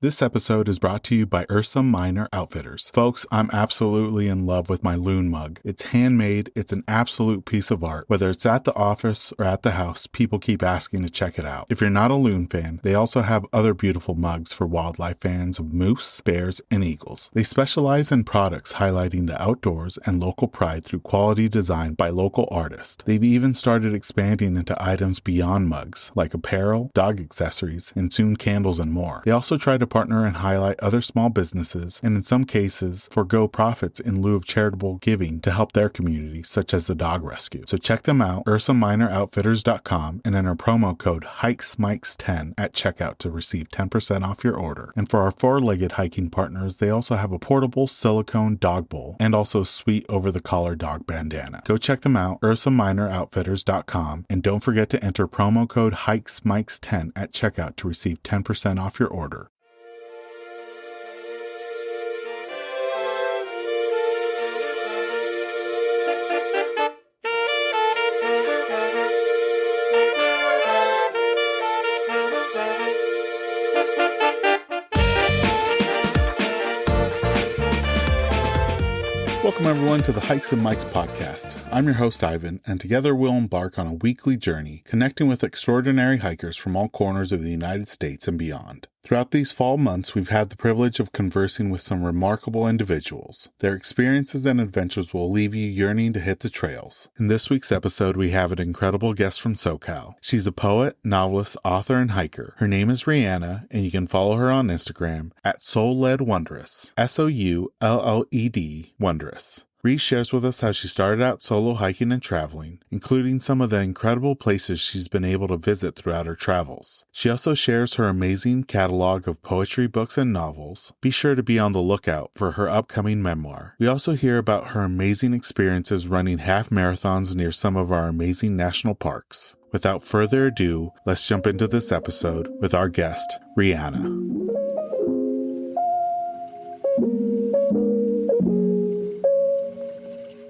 This episode is brought to you by Ursa Minor Outfitters. Folks, I'm absolutely in love with my loon mug. It's handmade, it's an absolute piece of art. Whether it's at the office or at the house, people keep asking to check it out. If you're not a loon fan, they also have other beautiful mugs for wildlife fans of moose, bears, and eagles. They specialize in products highlighting the outdoors and local pride through quality design by local artists. They've even started expanding into items beyond mugs, like apparel, dog accessories, and soon candles and more. They also try to partner and highlight other small businesses, and in some cases, forego profits in lieu of charitable giving to help their community, such as the dog rescue. So check them out, UrsaMinorOutfitters.com, and enter promo code HikesMikes10 at checkout to receive 10% off your order. And for our four-legged hiking partners, they also have a portable silicone dog bowl and also a sweet over-the-collar dog bandana. Go check them out, UrsaMinorOutfitters.com, and don't forget to enter promo code HikesMikes10 at checkout to receive 10% off your order. Welcome everyone to the Hikes and Mikes podcast. I'm your host Ivan, and together we'll embark on a weekly journey connecting with extraordinary hikers from all corners of the United States and beyond. Throughout these fall months, we've had the privilege of conversing with some remarkable individuals. Their experiences and adventures will leave you yearning to hit the trails. In this week's episode, we have an incredible guest from SoCal. She's a poet, novelist, author, and hiker. Her name is Ryanna, and you can follow her on Instagram at Soul-Led Wondrous, SOULLED Wondrous. Ree shares with us how she started out solo hiking and traveling, including some of the incredible places she's been able to visit throughout her travels. She also shares her amazing catalog of poetry, books, and novels. Be sure to be on the lookout for her upcoming memoir. We also hear about her amazing experiences running half marathons near some of our amazing national parks. Without further ado, let's jump into this episode with our guest, Ryanna.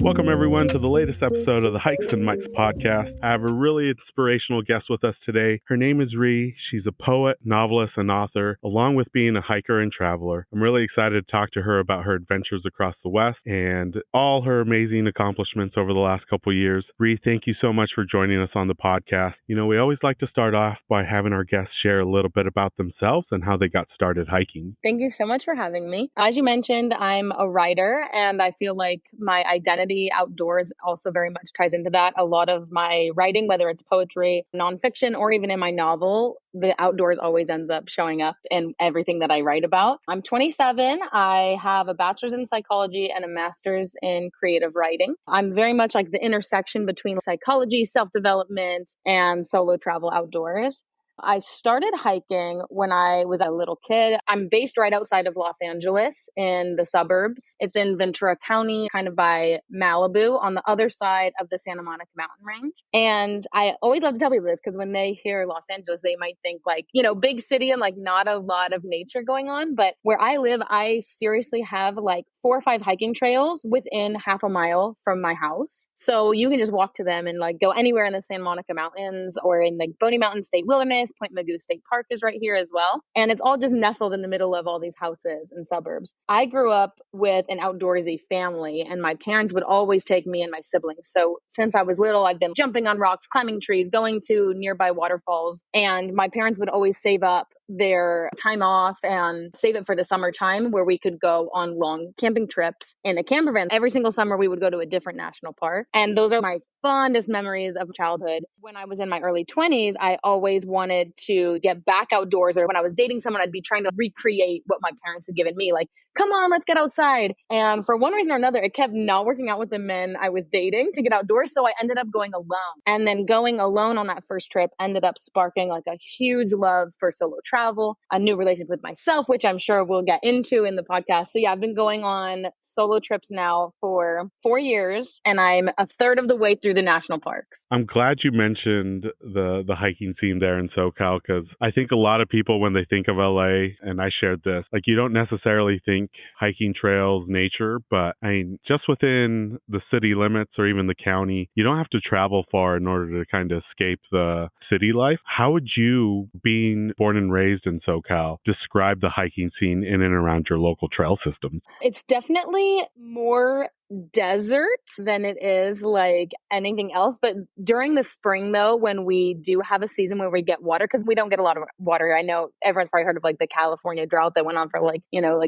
Welcome, everyone, to the latest episode of the Hikes and Mikes podcast. I have a really inspirational guest with us today. Her name is Ree. She's a poet, novelist, and author, along with being a hiker and traveler. I'm really excited to talk to her about her adventures across the West and all her amazing accomplishments over the last couple of years. Ree, thank you so much for joining us on the podcast. You know, we always like to start off by having our guests share a little bit about themselves and how they got started hiking. Thank you so much for having me. As you mentioned, I'm a writer, and I feel like my identity outdoors also very much ties into that. A lot of my writing, whether it's poetry, nonfiction, or even in my novel, the outdoors always ends up showing up in everything that I write about. I'm 27. I have a bachelor's in psychology and a master's in creative writing. I'm very much like the intersection between psychology, self-development, and solo travel outdoors. I started hiking when I was a little kid. I'm based right outside of Los Angeles in the suburbs. It's in Ventura County, kind of by Malibu on the other side of the Santa Monica mountain range. And I always love to tell people this because when they hear Los Angeles, they might think like, you know, big city and like not a lot of nature going on. But where I live, I seriously have like 4 or 5 hiking trails within half a mile from my house. So you can just walk to them and like go anywhere in the Santa Monica Mountains or in the Boney Mountain State Wilderness. Point Magoo State Park is right here as well. And it's all just nestled in the middle of all these houses and suburbs. I grew up with an outdoorsy family, and my parents would always take me and my siblings. So since I was little, I've been jumping on rocks, climbing trees, going to nearby waterfalls. And my parents would always save up their time off and save it for the summertime where we could go on long camping trips in a camper van. Every single summer we would go to a different national park. And those are my fondest memories of childhood. When I was in my early 20s, I always wanted to get back outdoors, or when I was dating someone, I'd be trying to recreate what my parents had given me. Like, come on, let's get outside. And for one reason or another, it kept not working out with the men I was dating to get outdoors. So I ended up going alone. And then going alone on that first trip ended up sparking like a huge love for solo travel, a new relationship with myself, which I'm sure we'll get into in the podcast. So yeah, I've been going on solo trips now for 4 years, and I'm a third of the way through the national parks. I'm glad you mentioned the hiking scene there in SoCal, because I think a lot of people, when they think of LA, and I shared this, like you don't necessarily think think hiking trails, nature, but I mean, just within the city limits or even the county, you don't have to travel far in order to kind of escape the city life. How would you, being born and raised in SoCal, describe the hiking scene in and around your local trail systems? It's definitely more desert than it is like anything else. But during the spring, though, when we do have a season where we get water, because we don't get a lot of water. I know everyone's probably heard of like the California drought that went on for like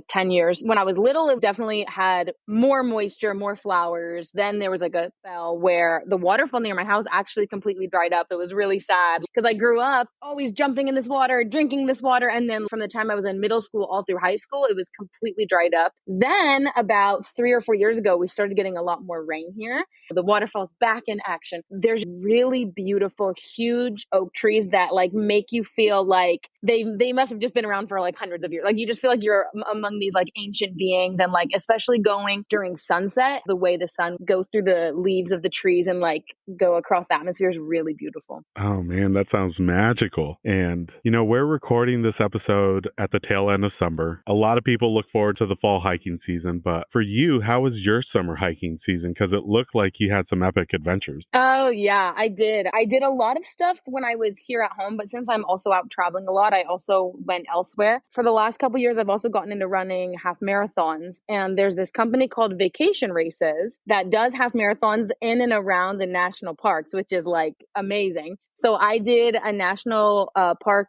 10 years. When I was little, it definitely had more moisture, more flowers. Then there was like a spell where the waterfall near my house actually completely dried up. It was really sad because I grew up always jumping in this water, drinking this water. And then from the time I was in middle school all through high school, it was completely dried up. Then about 3 or 4 years ago, we started getting a lot more rain here. The waterfall's back in action. There's really beautiful, huge oak trees that like make you feel like they must have just been around for like hundreds of years. Like you just feel like you're among these like ancient beings, and like especially going during sunset, the way the sun goes through the leaves of the trees and like go across the atmosphere is really beautiful. Oh man, that sounds magical. And we're recording this episode at the tail end of summer. A lot of people look forward to the fall hiking season, but for you, how was your summer hiking season? Because it looked like you had some epic adventures. Oh yeah, I did. I did a lot of stuff when I was here at home, but since I'm also out traveling a lot, I also went elsewhere. For the last couple of years, I've also gotten into running half marathons, and there's this company called Vacation Races that does half marathons in and around the national parks, which is like amazing. So I did a national park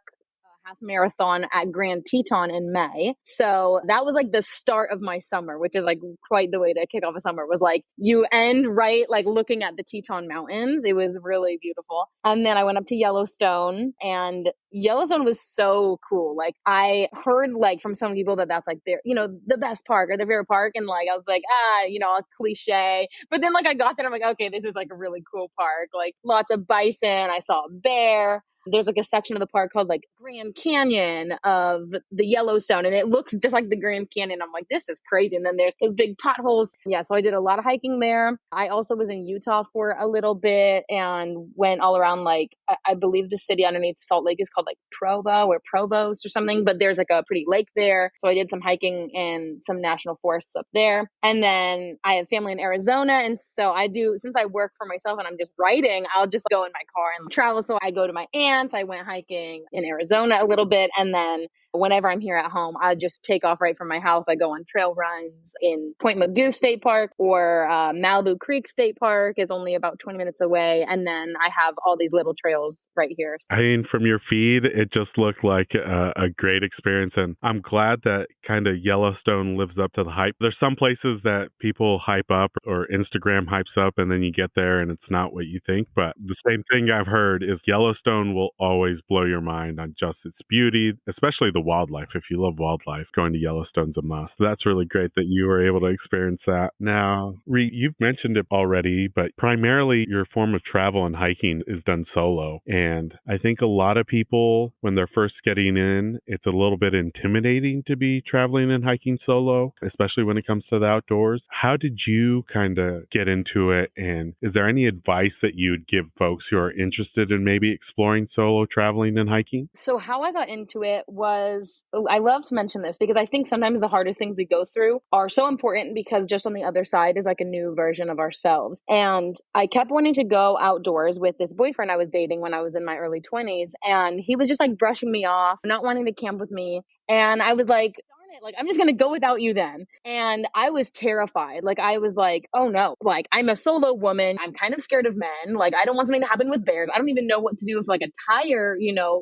half marathon at Grand Teton in May. So that was like the start of my summer, which is like quite the way to kick off a summer. Was like you end right like looking at the Teton Mountains. It was really beautiful. And then I went up to Yellowstone, and Yellowstone was so cool. Like I heard like from some people that that's like their, the best park or their favorite park. And like, I was like, a cliche. But then like I got there, I'm like, okay, this is like a really cool park. Like lots of bison. I saw a bear. There's like a section of the park called like Grand Canyon of the Yellowstone, and it looks just like the Grand Canyon. I'm like, this is crazy. And then there's those big potholes. Yeah, so I did a lot of hiking there. I also was in Utah for a little bit and went all around like, I believe the city underneath Salt Lake is called like Provo or Provost or something, but there's like a pretty lake there. So I did some hiking in some national forests up there. And then I have family in Arizona. And so since I work for myself and I'm just writing, I'll just go in my car and travel. So I go to my aunt's. I went hiking in Arizona a little bit, and then whenever I'm here at home, I just take off right from my house. I go on trail runs in Point Magoo State Park, or Malibu Creek State Park is only about 20 minutes away. And then I have all these little trails right here. I mean, from your feed, it just looked like a great experience. And I'm glad that kind of Yellowstone lives up to the hype. There's some places that people hype up or Instagram hypes up, and then you get there and it's not what you think. But the same thing I've heard is Yellowstone will always blow your mind on just its beauty, especially the wildlife. If you love wildlife, going to Yellowstone's a must. So that's really great that you were able to experience that. Now, you've mentioned it already, but primarily your form of travel and hiking is done solo. And I think a lot of people, when they're first getting in, it's a little bit intimidating to be traveling and hiking solo, especially when it comes to the outdoors. How did you kind of get into it? And is there any advice that you would give folks who are interested in maybe exploring solo traveling and hiking? So how I got into it was, I love to mention this because I think sometimes the hardest things we go through are so important, because just on the other side is like a new version of ourselves. And I kept wanting to go outdoors with this boyfriend I was dating when I was in my early 20s. And he was just like brushing me off, not wanting to camp with me. And I was like, darn it, like, I'm just going to go without you then. And I was terrified. Like, I was like, oh no, like, I'm a solo woman. I'm kind of scared of men. Like, I don't want something to happen with bears. I don't even know what to do if like a tire,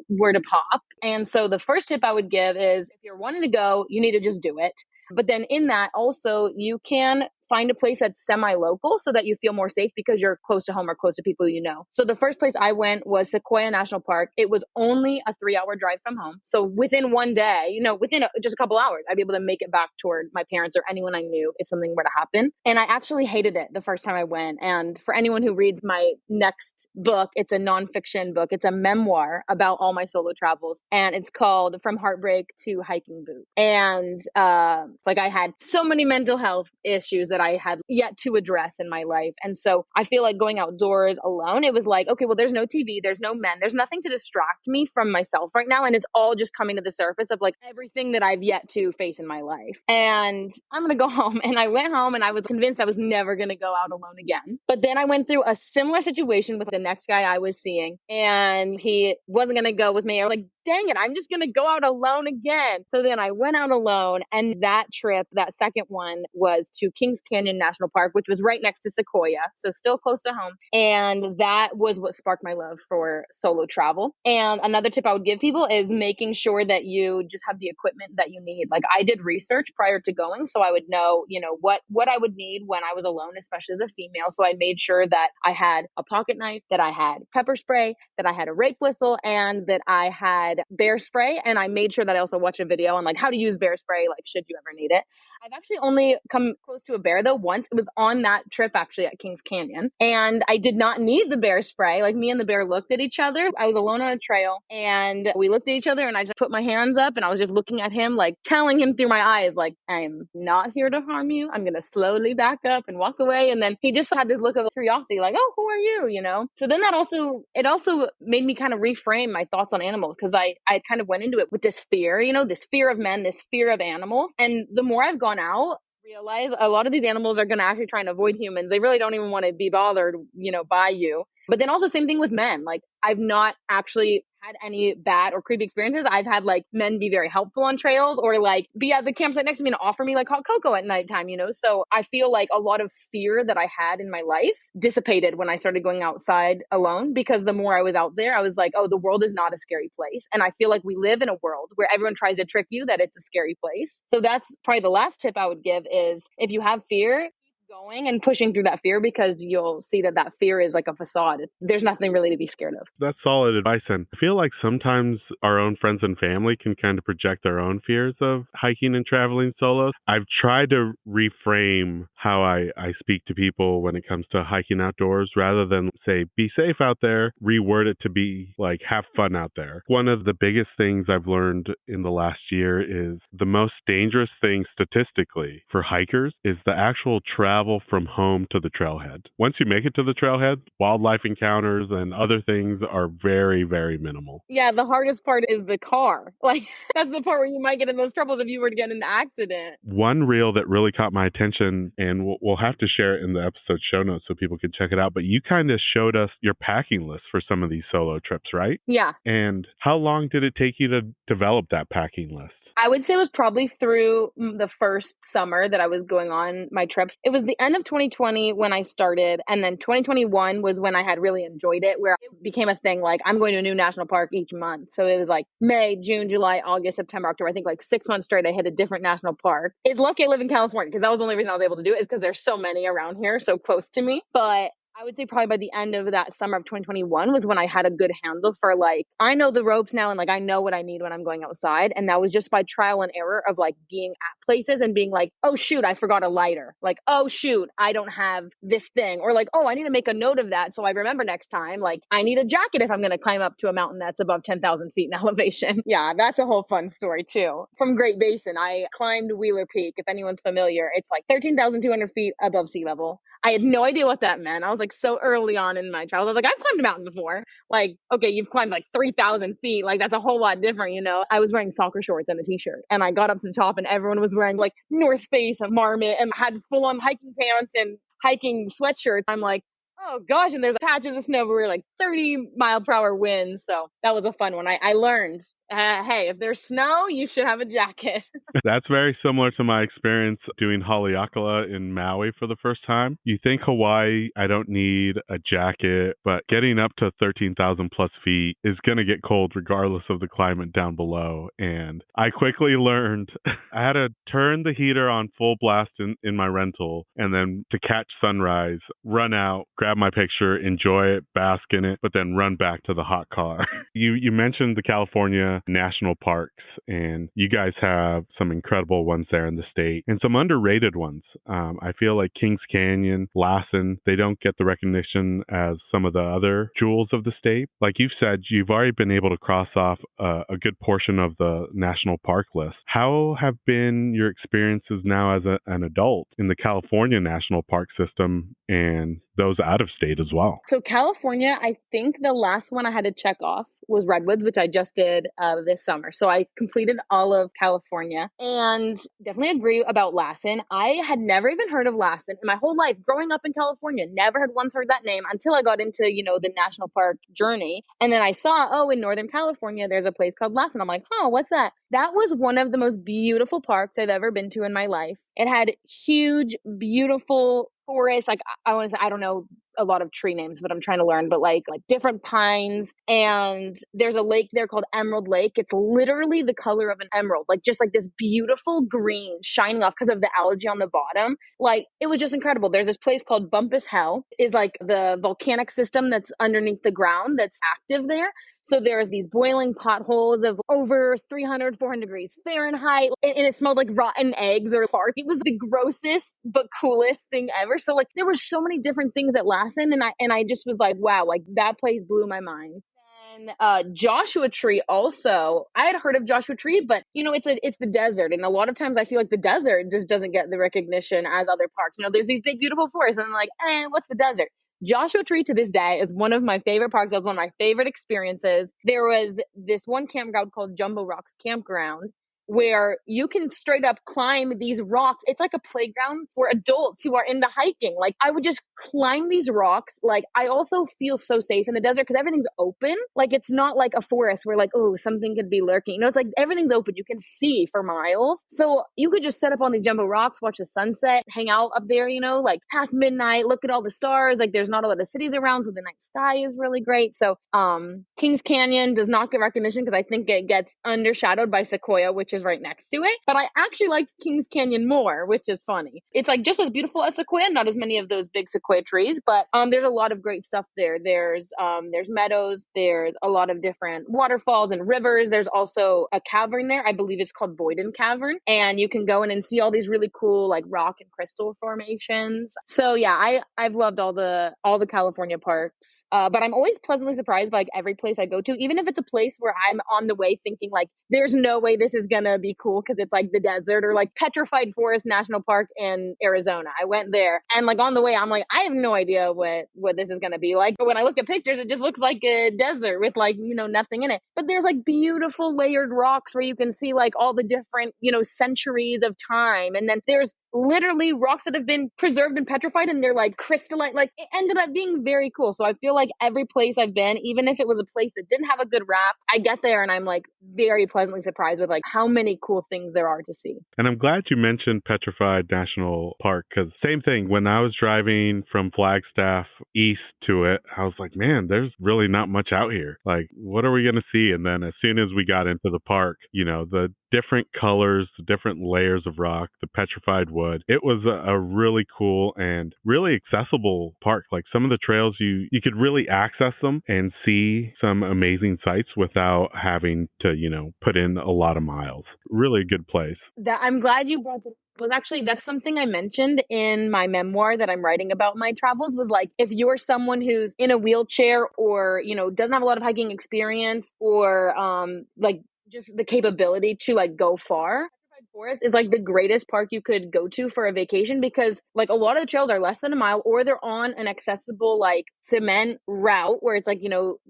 were to pop. And so the first tip I would give is, if you're wanting to go, you need to just do it. But then in that also, you can find a place that's semi-local so that you feel more safe because you're close to home or close to people you know. So the first place I went was Sequoia National Park. It was only a 3-hour drive from home. So within one day, within just a couple hours, I'd be able to make it back toward my parents or anyone I knew if something were to happen. And I actually hated it the first time I went. And for anyone who reads my next book, it's a nonfiction book. It's a memoir about all my solo travels. And it's called From Heartbreak to Hiking Boot. And I had so many mental health issues that that I had yet to address in my life. And so I feel like going outdoors alone, it was like, okay, well, there's no TV, there's no men, there's nothing to distract me from myself right now. And it's all just coming to the surface of like everything that I've yet to face in my life. And I'm going to go home. And I went home and I was convinced I was never going to go out alone again. But then I went through a similar situation with the next guy I was seeing, and he wasn't going to go with me. I was like, dang it, I'm just going to go out alone again. So then I went out alone. And that trip, that second one, was to Kings Canyon National Park, which was right next to Sequoia. So still close to home. And that was what sparked my love for solo travel. And another tip I would give people is making sure that you just have the equipment that you need. Like I did research prior to going, so I would know, what I would need when I was alone, especially as a female. So I made sure that I had a pocket knife, that I had pepper spray, that I had a rape whistle, and that I had bear spray. And I made sure that I also watched a video on like how to use bear spray, like should you ever need it. I've actually only come close to a bear though once. It was on that trip actually at Kings Canyon. And I did not need the bear spray. Like me and the bear looked at each other. I was alone on a trail and we looked at each other and I just put my hands up and I was just looking at him, like telling him through my eyes, like, I'm not here to harm you. I'm going to slowly back up and walk away. And then he just had this look of curiosity, like, oh, who are you? So then it also made me kind of reframe my thoughts on animals, because I kind of went into it with this fear, this fear of men, this fear of animals. And the more I've gone out, realize a lot of these animals are going to actually try and avoid humans. They really don't even want to be bothered, by you. But then also same thing with men. Like I've not actually had any bad or creepy experiences. I've had like men be very helpful on trails or like be at the campsite next to me and offer me like hot cocoa at nighttime, So I feel like a lot of fear that I had in my life dissipated when I started going outside alone, because the more I was out there, I was like, oh, the world is not a scary place. And I feel like we live in a world where everyone tries to trick you that it's a scary place. So that's probably the last tip I would give is if you have fear, going and pushing through that fear, because you'll see that fear is like a facade. There's nothing really to be scared of. That's solid advice. And I feel like sometimes our own friends and family can kind of project their own fears of hiking and traveling solo. I've tried to reframe how I speak to people when it comes to hiking outdoors, rather than say, be safe out there, reword it to be like, have fun out there. One of the biggest things I've learned in the last year is the most dangerous thing statistically for hikers is the actual travel from home to the trailhead. Once you make it to the trailhead, wildlife encounters and other things are very, very minimal. Yeah, the hardest part is the car. Like, that's the part where you might get in those troubles if you were to get in an accident. One reel that really caught my attention, and we'll have to share it in the episode show notes so people can check it out, but you kind of showed us your packing list for some of these solo trips, right? Yeah. And how long did it take you to develop that packing list? I would say it was probably through the first summer that I was going on my trips. It was the end of 2020 when I started, and then 2021 was when I had really enjoyed it, where it became a thing, like I'm going to a new national park each month. So it was like May, June, July, August, September, October. I think like 6 months straight I hit a different national park. It's lucky I live in California, because that was the only reason I was able to do it, is because there's so many around here, so close to me. But I would say probably by the end of that summer of 2021 was when I had a good handle for like, I know the ropes now and like I know what I need when I'm going outside. And that was just by trial and error of like being at places and being like, oh shoot, I forgot a lighter. Like, oh shoot, I don't have this thing. Or like, oh, I need to make a note of that so I remember next time. Like I need a jacket if I'm going to climb up to a mountain that's above 10,000 feet in elevation. Yeah, that's a whole fun story too. From Great Basin, I climbed Wheeler Peak. If anyone's familiar, it's like 13,200 feet above sea level. I had no idea what that meant. I was like so early on in my childhood. I was like, I've climbed a mountain before. Like, okay, you've climbed like 3,000 feet. Like that's a whole lot different, I was wearing soccer shorts and a t-shirt, and I got up to the top and everyone was wearing like North Face and Marmot and had full on hiking pants and hiking sweatshirts. I'm like, oh gosh. And there's patches of snow where we were like 30-mile-per-hour winds. So that was a fun one. I learned, hey, if there's snow, you should have a jacket. That's very similar to my experience doing Haleakala in Maui for the first time. You think Hawaii, I don't need a jacket, but getting up to 13,000 plus feet is going to get cold regardless of the climate down below. And I quickly learned I had to turn the heater on full blast in my rental, and then to catch sunrise, run out, grab my picture, enjoy it, bask in it, but then run back to the hot car. You mentioned the California California national parks, and you guys have some incredible ones there in the state and some underrated ones. I feel like Kings Canyon, Lassen, they don't get the recognition as some of the other jewels of the state. Like you've said, you've already been able to cross off a good portion of the national park list. How have been your experiences now as an adult in the California national park system and those out of state as well? So California, I think the last one I had to check off was Redwoods, which I just did this summer. So I completed all of California, and definitely agree about Lassen. I had never even heard of Lassen in my whole life growing up in California. Never had once heard that name until I got into, the national park journey. And then I saw, oh, in Northern California, there's a place called Lassen. I'm like, oh, what's that? That was one of the most beautiful parks I've ever been to in my life. It had huge, beautiful forests. Like I don't know a lot of tree names, but I'm trying to learn, but like different pines. And there's a lake there called Emerald Lake. It's literally the color of an emerald, like just like this beautiful green shining off because of the algae on the bottom. Like it was just incredible. There's this place called Bumpus Hell, is like the volcanic system that's underneath the ground that's active there. So there's these boiling potholes of over 300, 400 degrees Fahrenheit. And it smelled like rotten eggs or fart. It was the grossest but coolest thing ever. So like there were so many different things at Lassen. And I just was like, wow, like that place blew my mind. And Joshua Tree also, I had heard of Joshua Tree, but it's the desert. And a lot of times I feel like the desert just doesn't get the recognition as other parks. There's these big, beautiful forests and I'm like, what's the desert? Joshua Tree to this day is one of my favorite parks. That was one of my favorite experiences. There was this one campground called Jumbo Rocks Campground where you can straight up climb these rocks. It's like a playground for adults who are into hiking. Like I would just climb these rocks. Like I also feel so safe in the desert because everything's open. Like it's not like a forest where like, oh, something could be lurking. It's like everything's open. You can see for miles. So you could just set up on the Jumbo Rocks, watch the sunset, hang out up there, like past midnight, look at all the stars. Like there's not a lot of cities around. So the night sky is really great. So Kings Canyon does not get recognition because I think it gets undershadowed by Sequoia, which is right next to it. But I actually liked Kings Canyon more, which is funny. It's like just as beautiful as Sequoia, not as many of those big Sequoia trees, but there's a lot of great stuff there. There's meadows, there's a lot of different waterfalls and rivers. There's also a cavern there. I believe it's called Boyden Cavern. And you can go in and see all these really cool like rock and crystal formations. So yeah, I've loved all the California parks. But I'm always pleasantly surprised by like every place I go to, even if it's a place where I'm on the way thinking like, there's no way this is gonna be cool because it's like the desert, or like Petrified Forest National Park in Arizona. I went there and like on the way, I'm like, I have no idea what this is gonna be like. But when I look at pictures, it just looks like a desert with like, nothing in it. But there's like beautiful layered rocks where you can see like all the different, centuries of time. And then there's literally rocks that have been preserved and petrified and they're like crystalline. Like it ended up being very cool. So I feel like every place I've been, even if it was a place that didn't have a good rap, I get there and I'm like very pleasantly surprised with like how many cool things there are to see. And I'm glad you mentioned Petrified National Park because same thing, when I was driving from Flagstaff east to it, I was like, man, there's really not much out here. Like, what are we going to see? And then as soon as we got into the park, the different colors, the different layers of rock, the petrified wood, it was a really cool and really accessible park. Like some of the trails, you could really access them and see some amazing sights without having to, put in a lot of miles. Really a good place. I'm glad you brought that was actually, that's something I mentioned in my memoir that I'm writing about my travels, was like, if you're someone who's in a wheelchair or, doesn't have a lot of hiking experience or like just the capability to like go far, Forest is like the greatest park you could go to for a vacation because like a lot of the trails are less than a mile or they're on an accessible like cement route where it's like,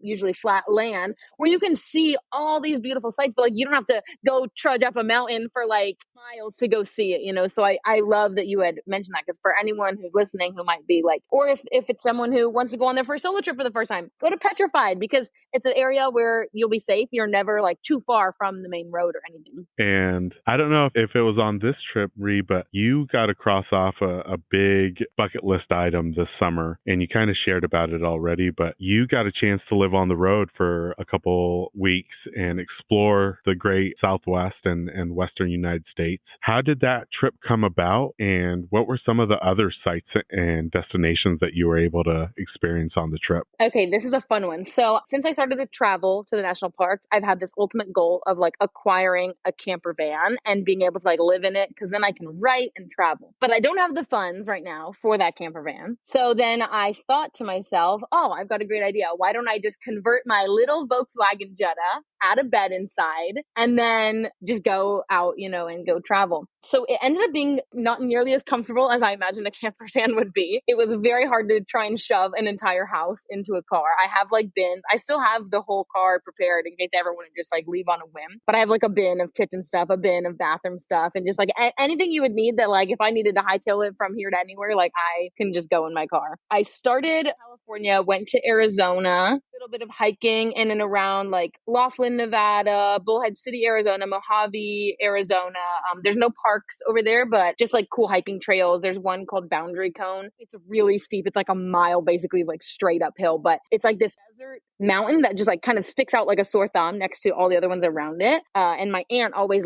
usually flat land where you can see all these beautiful sights, but like you don't have to go trudge up a mountain for like miles to go see it, So I love that you had mentioned that because for anyone who's listening who might be like, or if it's someone who wants to go on their first solo trip for the first time, go to Petrified because it's an area where you'll be safe. You're never like too far from the main road or anything. And I don't know if if it was on this trip, Ree, but you got to cross off a big bucket list item this summer, and you kind of shared about it already, but you got a chance to live on the road for a couple weeks and explore the great Southwest and Western United States. How did that trip come about, and what were some of the other sites and destinations that you were able to experience on the trip? Okay, this is a fun one. So since I started to travel to the national parks, I've had this ultimate goal of like acquiring a camper van and being able to like live in it because then I can write and travel. But I don't have the funds right now for that camper van. So then I thought to myself, oh, I've got a great idea. Why don't I just convert my little Volkswagen Jetta, add a bed inside, and then just go out, and go travel. So it ended up being not nearly as comfortable as I imagined a camper van would be. It was very hard to try and shove an entire house into a car. I still have the whole car prepared in case I ever want to just like leave on a whim. But I have like a bin of kitchen stuff, a bin of bathroom stuff, and just like anything you would need that like if I needed to hightail it from here to anywhere, like I can just go in my car. I started California, went to Arizona, a little bit of hiking in and around like Laughlin, Nevada, Bullhead City, Arizona, Mojave, Arizona. There's no parks over there, but just like cool hiking trails. There's one called Boundary Cone. It's really steep. It's like a mile basically like straight uphill, but it's like this desert mountain that just like kind of sticks out like a sore thumb next to all the other ones around it. And my aunt always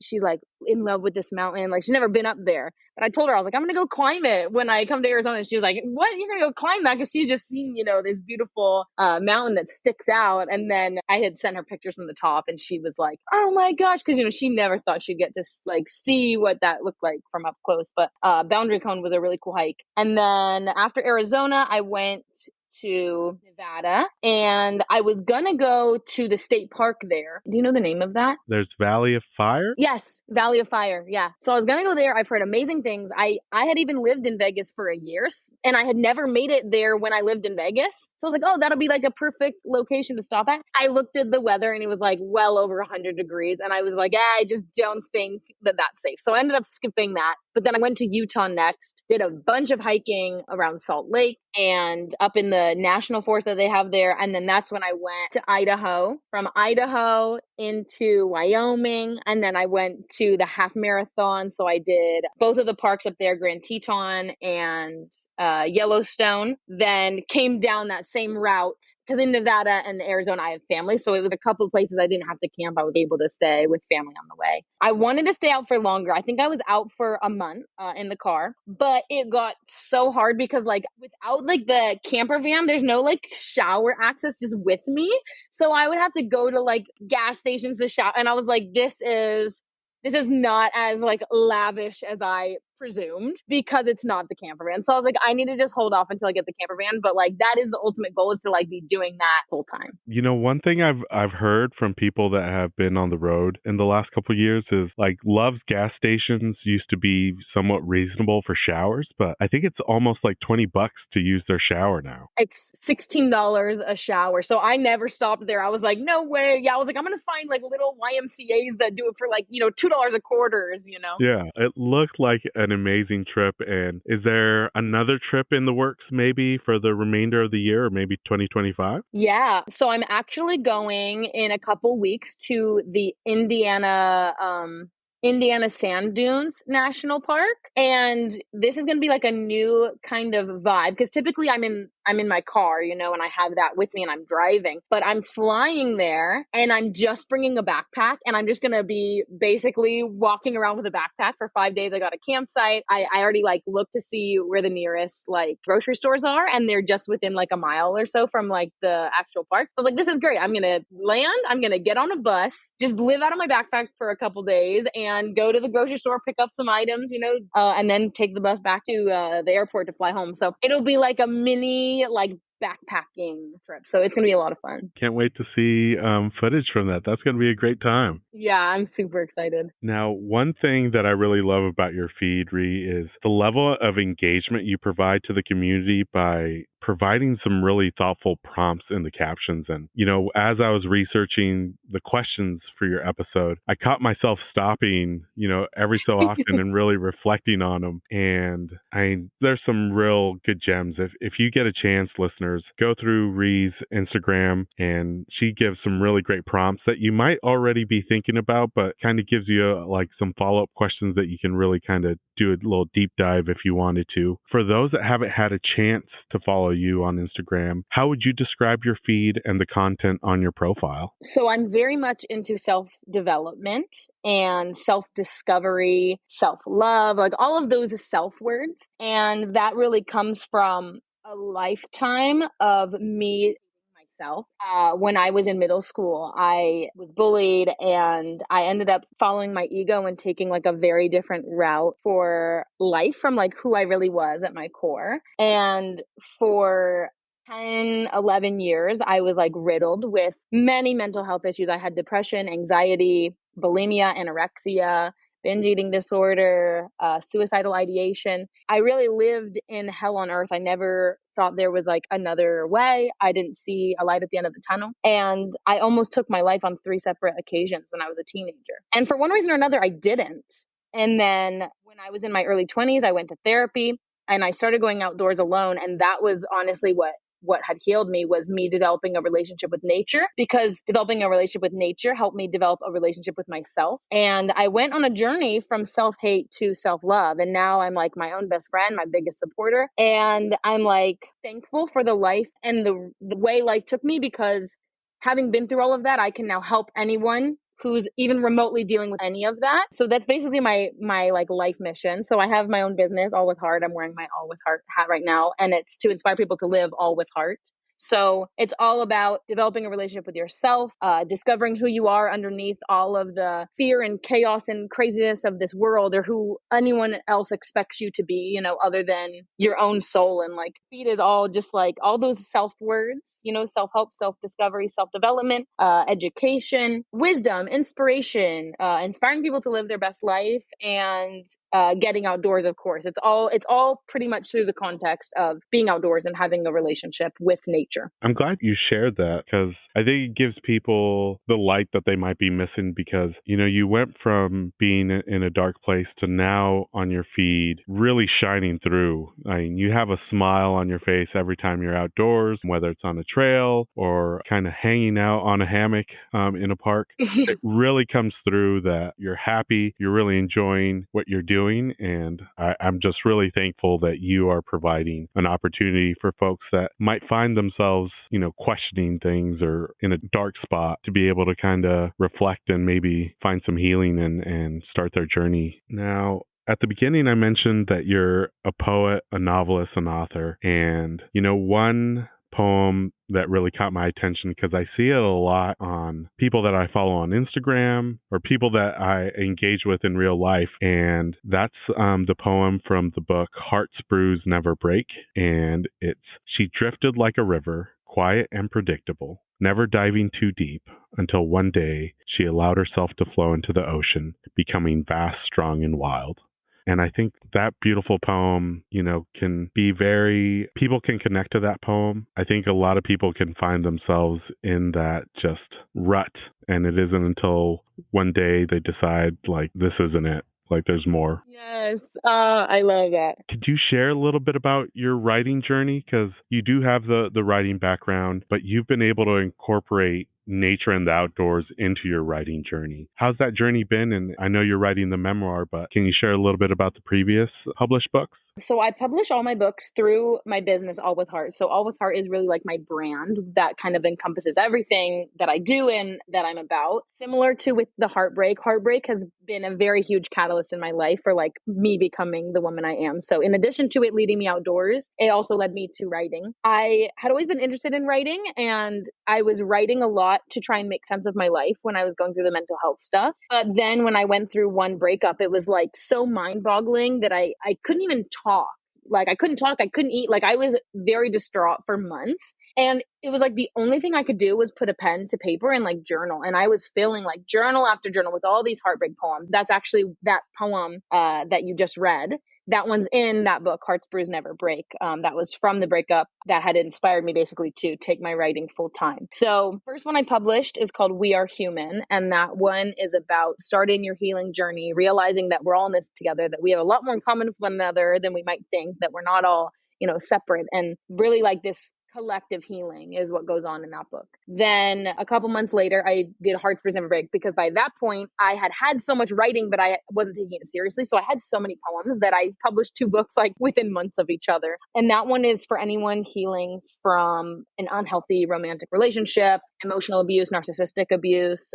she's like in love with this mountain. Like she's never been up there. But I told her, I was like, I'm going to go climb it when I come to Arizona. And she was like, what? You're going to go climb that? Because she's just seen, this beautiful mountain that sticks out. And then I had sent her pictures from the top and she was like, oh my gosh. Because, she never thought she'd get to like see what that looked like from up close. But Boundary Cone was a really cool hike. And then after Arizona, I went to Nevada and I was gonna go to the state park there. Do you know the name of that? There's Valley of Fire? Yes, Valley of Fire. Yeah. So I was gonna go there. I've heard amazing things. I had even lived in Vegas for a year and I had never made it there when I lived in Vegas. So I was like, oh, that'll be like a perfect location to stop at. I looked at the weather and it was like well over 100 degrees. And I was like, I just don't think that that's safe. So I ended up skipping that. But then I went to Utah next, did a bunch of hiking around Salt Lake and up in the national forest that they have there. And then that's when I went to Idaho, from Idaho into Wyoming. And then I went to the half marathon. So I did both of the parks up there, Grand Teton and Yellowstone, then came down that same route because in Nevada and Arizona, I have family. So it was a couple of places I didn't have to camp. I was able to stay with family on the way. I wanted to stay out for longer. I think I was out for a month in the car, but it got so hard because like without like the camper van, there's no like shower access just with me. So I would have to go to like gas stations to shower. And I was like, this is not as like lavish as I presumed because it's not the camper van. So I was like, I need to just hold off until I get the camper van. But like that is the ultimate goal, is to like be doing that full time. One thing I've heard from people that have been on the road in the last couple of years is like Love's gas stations used to be somewhat reasonable for showers, but I think it's almost like $20 to use their shower now. It's $16 a shower. So I never stopped there. I was like, no way. Yeah, I was like, I'm gonna find like little YMCAs that do it for like, $2 a quarters, Yeah, it looked like an amazing trip. And is there another trip in the works maybe for the remainder of the year or maybe 2025? Yeah. So I'm actually going in a couple weeks to the Indiana Sand Dunes National Park. And this is going to be like a new kind of vibe because typically I'm in my car, and I have that with me and I'm driving, but I'm flying there and I'm just bringing a backpack and I'm just going to be basically walking around with a backpack for 5 days. I got a campsite. I already like looked to see where the nearest like grocery stores are and they're just within like a mile or so from like the actual park. I was like, this is great. I'm going to land. I'm going to get on a bus, just live out of my backpack for a couple days and go to the grocery store, pick up some items, and then take the bus back to the airport to fly home. So it'll be like a mini like backpacking trip. So it's going to be a lot of fun. Can't wait to see footage from that. That's going to be a great time. Yeah, I'm super excited. Now, one thing that I really love about your feed, Ree, is the level of engagement you provide to the community by providing some really thoughtful prompts in the captions. And, you know, as I was researching the questions for your episode, I caught myself stopping, you know, every so often and really reflecting on them. And there's some real good gems. If you get a chance, listeners, go through Ree's Instagram, and she gives some really great prompts that you might already be thinking about, but kind of gives you like some follow-up questions that you can really kind of do a little deep dive if you wanted to. For those that haven't had a chance to follow you on Instagram, how would you describe your feed and the content on your profile? So I'm very much into self-development and self-discovery, self-love, like all of those self words. And that really comes from a lifetime of me myself. When I was in middle school, I was bullied, and I ended up following my ego and taking like a very different route for life from like who I really was at my core. And for 10, 11 years, I was like riddled with many mental health issues. I had depression, anxiety, bulimia, anorexia, binge eating disorder, suicidal ideation. I really lived in hell on earth. I never thought there was like another way. I didn't see a light at the end of the tunnel. And I almost took my life on 3 separate occasions when I was a teenager. And for one reason or another, I didn't. And then when I was in my early 20s, I went to therapy and I started going outdoors alone. And that was honestly what had healed me, was me developing a relationship with nature, because developing a relationship with nature helped me develop a relationship with myself. And I went on a journey from self-hate to self-love. And now I'm like my own best friend, my biggest supporter. And I'm like thankful for the life and the way life took me, because having been through all of that, I can now help anyone who's even remotely dealing with any of that. So that's basically my like life mission. So I have my own business, All With Heart. I'm wearing my All With Heart hat right now, and it's to inspire people to live all with heart. So it's all about developing a relationship with yourself, discovering who you are underneath all of the fear and chaos and craziness of this world, or who anyone else expects you to be, you know, other than your own soul. And like feed it all, just like all those self words, you know, self-help, self-discovery, self-development, education, wisdom, inspiration, inspiring people to live their best life, and getting outdoors, of course. It's all pretty much through the context of being outdoors and having a relationship with nature. I'm glad you shared that, because I think it gives people the light that they might be missing, because, you know, you went from being in a dark place to now on your feed really shining through. I mean, you have a smile on your face every time you're outdoors, whether it's on a trail or kind of hanging out on a hammock in a park. It really comes through that you're happy, you're really enjoying what you're doing. And I'm just really thankful that you are providing an opportunity for folks that might find themselves, you know, questioning things or in a dark spot, to be able to kind of reflect and maybe find some healing and start their journey. Now, at the beginning, I mentioned that you're a poet, a novelist, an author. And, you know, one poem that really caught my attention, because I see it a lot on people that I follow on Instagram or people that I engage with in real life. And that's the poem from the book Heart's Bruise Never Break. And it's, she drifted like a river, quiet and predictable, never diving too deep, until one day she allowed herself to flow into the ocean, becoming vast, strong, and wild. And I think that beautiful poem, you know, can be people can connect to that poem. I think a lot of people can find themselves in that just rut. And it isn't until one day they decide, like, this isn't it. Like, there's more. Yes. I love that. Could you share a little bit about your writing journey? Because you do have the writing background, but you've been able to incorporate nature and the outdoors into your writing journey. How's that journey been? And I know you're writing the memoir, but can you share a little bit about the previous published books? So I publish all my books through my business, All With Heart. So All With Heart is really like my brand that kind of encompasses everything that I do and that I'm about. Similar to with the heartbreak. Heartbreak has been a very huge catalyst in my life for like me becoming the woman I am. So in addition to it leading me outdoors, it also led me to writing. I had always been interested in writing, and I was writing a lot to try and make sense of my life when I was going through the mental health stuff. But then when I went through one breakup, it was like so mind-boggling that I couldn't even talk. Like I couldn't talk, I couldn't eat. Like I was very distraught for months. And it was like the only thing I could do was put a pen to paper and like journal. And I was filling like journal after journal with all these heartbreak poems. That's actually that poem that you just read. that one's in that book, Hearts Bruise Never Break. That was from the breakup that had inspired me basically to take my writing full time. So first one I published is called We Are Human. And that one is about starting your healing journey, realizing that we're all in this together, that we have a lot more in common with one another than we might think, that we're not all, separate, and really like this collective healing is what goes on in that book. Then a couple months later, I did Hearts Bruise Never Break, because by that point I had so much writing, but I wasn't taking it seriously. So I had so many poems that I published 2 books like within months of each other. And that one is for anyone healing from an unhealthy romantic relationship, emotional abuse, narcissistic abuse.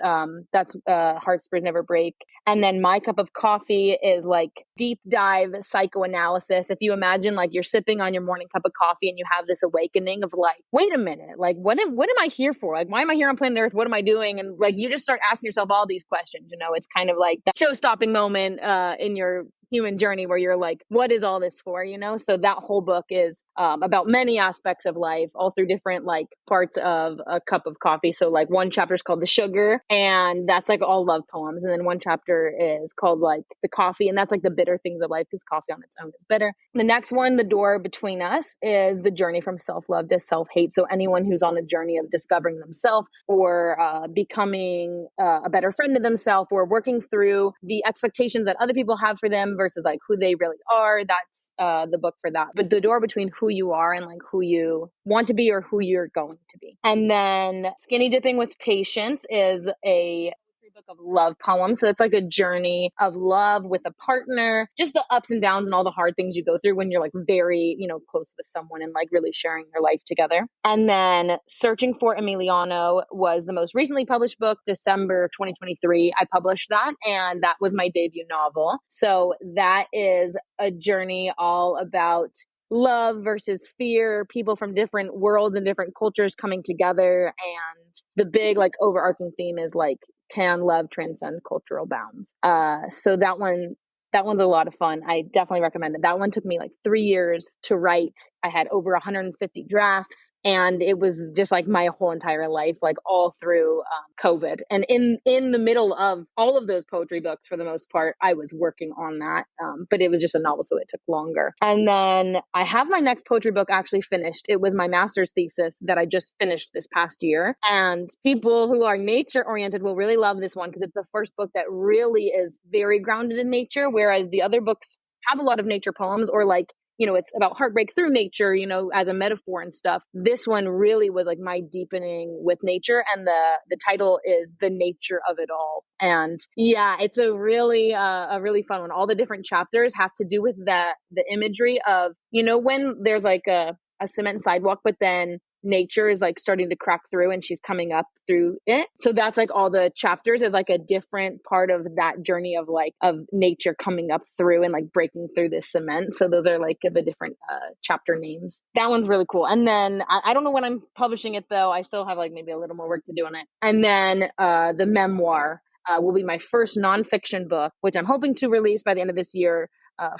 That's Hearts Bruise Never Break. And then My Cup of Coffee is like deep dive psychoanalysis. If you imagine like you're sipping on your morning cup of coffee and you have this awakening of like, wait a minute, like what am I here for? Like, why am I here on planet Earth? What am I doing? And like, you just start asking yourself all these questions. It's kind of like that show-stopping moment in your human journey where you're like, what is all this for? So that whole book is about many aspects of life, all through different like parts of a cup of coffee. So like one chapter is called The Sugar, and that's like all love poems. And then one chapter is called like The Coffee, and that's like the bitter things of life, because coffee on its own is bitter. The next one, The Door Between Us, is the journey from self-love to self-hate. So anyone who's on a journey of discovering themselves, or becoming a better friend to themselves, or working through the expectations that other people have for them versus like who they really are, that's the book for that. But the door between who you are and like who you want to be or who you're going to be. And then Skinny Dipping with Patience is a book of love poems. So it's like a journey of love with a partner, just the ups and downs and all the hard things you go through when you're like very, close with someone and like really sharing your life together. And then Searching for Emiliano was the most recently published book, December 2023. I published that, and that was my debut novel. So that is a journey all about love versus fear, people from different worlds and different cultures coming together. And the big like overarching theme is like, can love transcend cultural bounds? So that one's a lot of fun. I definitely recommend it. That one took me like 3 years to write. I had over 150 drafts, and it was just like my whole entire life, like all through COVID. And in the middle of all of those poetry books, for the most part, I was working on that. But it was just a novel, so it took longer. And then I have my next poetry book actually finished. It was my master's thesis that I just finished this past year. And people who are nature oriented will really love this one, because it's the first book that really is very grounded in nature, whereas the other books have a lot of nature poems, or like, it's about heartbreak through nature, as a metaphor and stuff. This one really was like my deepening with nature, and the title is The Nature of It All. And yeah, it's a really fun one. All the different chapters have to do with the imagery of, when there's like a cement sidewalk, but then nature is like starting to crack through and she's coming up through it. So that's like all the chapters is like a different part of that journey of like of nature coming up through and like breaking through this cement. So those are like the different chapter names. That one's really cool. And then I don't know when I'm publishing it though. I still have like maybe a little more work to do on it. And then the memoir will be my first nonfiction book, which I'm hoping to release by the end of this year.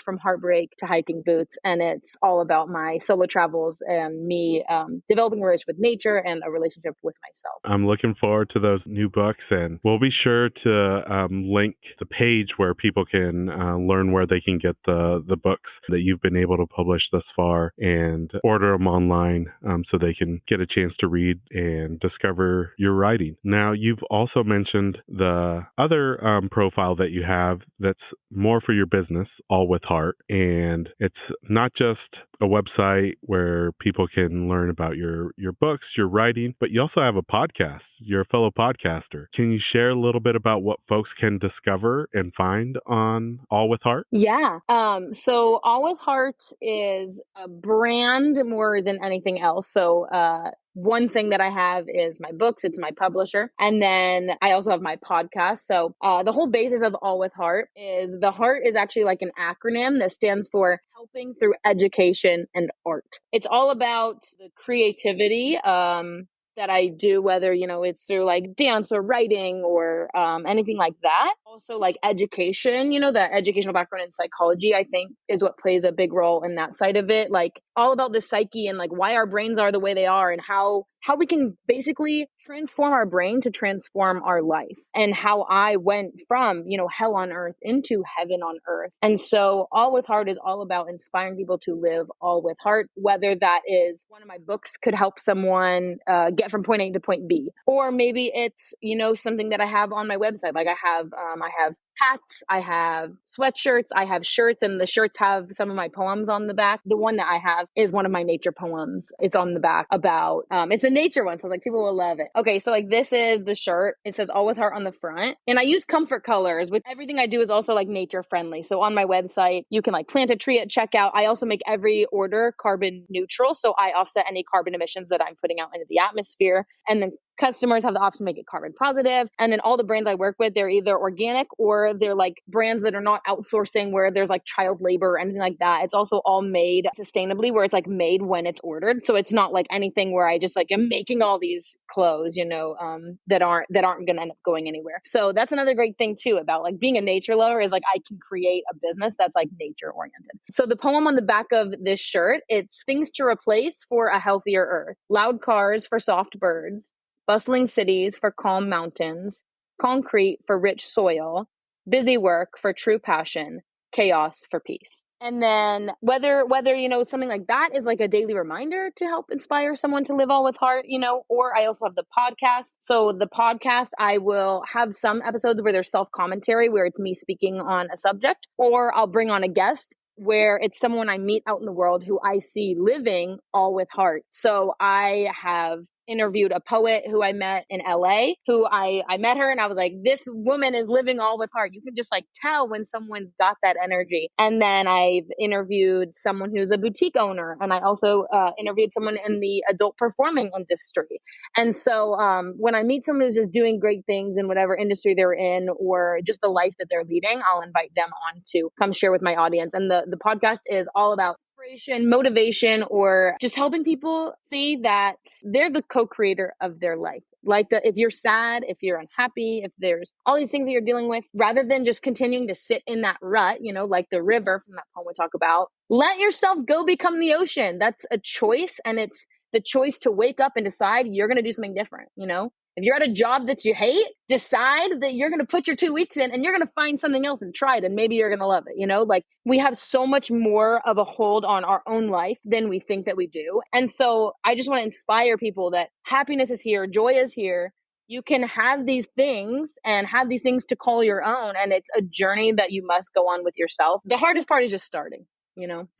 From heartbreak to hiking boots. And it's all about my solo travels and me developing a relationship with nature and a relationship with myself. I'm looking forward to those new books, and we'll be sure to link the page where people can learn where they can get the books that you've been able to publish thus far, and order them online so they can get a chance to read and discover your writing. Now, you've also mentioned the other profile that you have that's more for your business, All with Heart, and it's not just a website where people can learn about your books, your writing, but you also have a podcast. You're a fellow podcaster. Can you share a little bit about what folks can discover and find on All with Heart? Yeah. So All with Heart is a brand more than anything else. So one thing that I have is my books. It's my publisher. And then I also have my podcast. So the whole basis of All with Heart is the heart is actually like an acronym that stands for Helping Through Education and Art. It's all about the creativity, that I do, whether, it's through like dance or writing or anything like that. Also like education, the educational background in psychology, I think is what plays a big role in that side of it. Like all about the psyche and like why our brains are the way they are and how we can basically transform our brain to transform our life, and how I went from, hell on earth into heaven on earth. And so All With Heart is all about inspiring people to live all with heart, whether that is one of my books could help someone get from point A to point B, or maybe it's, something that I have on my website. Like I have hats, I have sweatshirts, I have shirts, and the shirts have some of my poems on the back. The one that I have is one of my nature poems. It's on the back about, it's a nature one. So like people will love it. Okay. So like this is the shirt. It says All With Heart on the front, and I use comfort colors with everything I do is also like nature friendly. So on my website, you can like plant a tree at checkout. I also make every order carbon neutral. So I offset any carbon emissions that I'm putting out into the atmosphere. And then customers have the option to make it carbon positive. And then all the brands I work with, they're either organic or they're like brands that are not outsourcing where there's like child labor or anything like that. It's also all made sustainably, where it's like made when it's ordered. So it's not like anything where I just like am making all these clothes, that aren't going to end up going anywhere. So that's another great thing too about like being a nature lover is like I can create a business that's like nature oriented. So the poem on the back of this shirt, it's things to replace for a healthier earth. Loud cars for soft birds. Bustling cities for calm mountains, concrete for rich soil, busy work for true passion, chaos for peace. And then whether something like that is like a daily reminder to help inspire someone to live all with heart, or I also have the podcast. So the podcast, I will have some episodes where there's self-commentary, where it's me speaking on a subject, or I'll bring on a guest where it's someone I meet out in the world who I see living all with heart. So I have interviewed a poet who I met in LA, who I met her and I was like, this woman is living all with heart. You can just like tell when someone's got that energy. And then I've interviewed someone who's a boutique owner. And I also interviewed someone in the adult performing industry. And so when I meet someone who's just doing great things in whatever industry they're in or just the life that they're leading, I'll invite them on to come share with my audience. And the podcast is all about inspiration, motivation, or just helping people see that they're the co-creator of their life. Like if you're sad, if you're unhappy, if there's all these things that you're dealing with, rather than just continuing to sit in that rut, like the river from that poem we talk about, let yourself go become the ocean. That's a choice. And it's the choice to wake up and decide you're going to do something different, If you're at a job that you hate, decide that you're going to put your 2 weeks in and you're going to find something else and try it. And maybe you're going to love it. Like we have so much more of a hold on our own life than we think that we do. And so I just want to inspire people that happiness is here. Joy is here. You can have these things and have these things to call your own. And it's a journey that you must go on with yourself. The hardest part is just starting.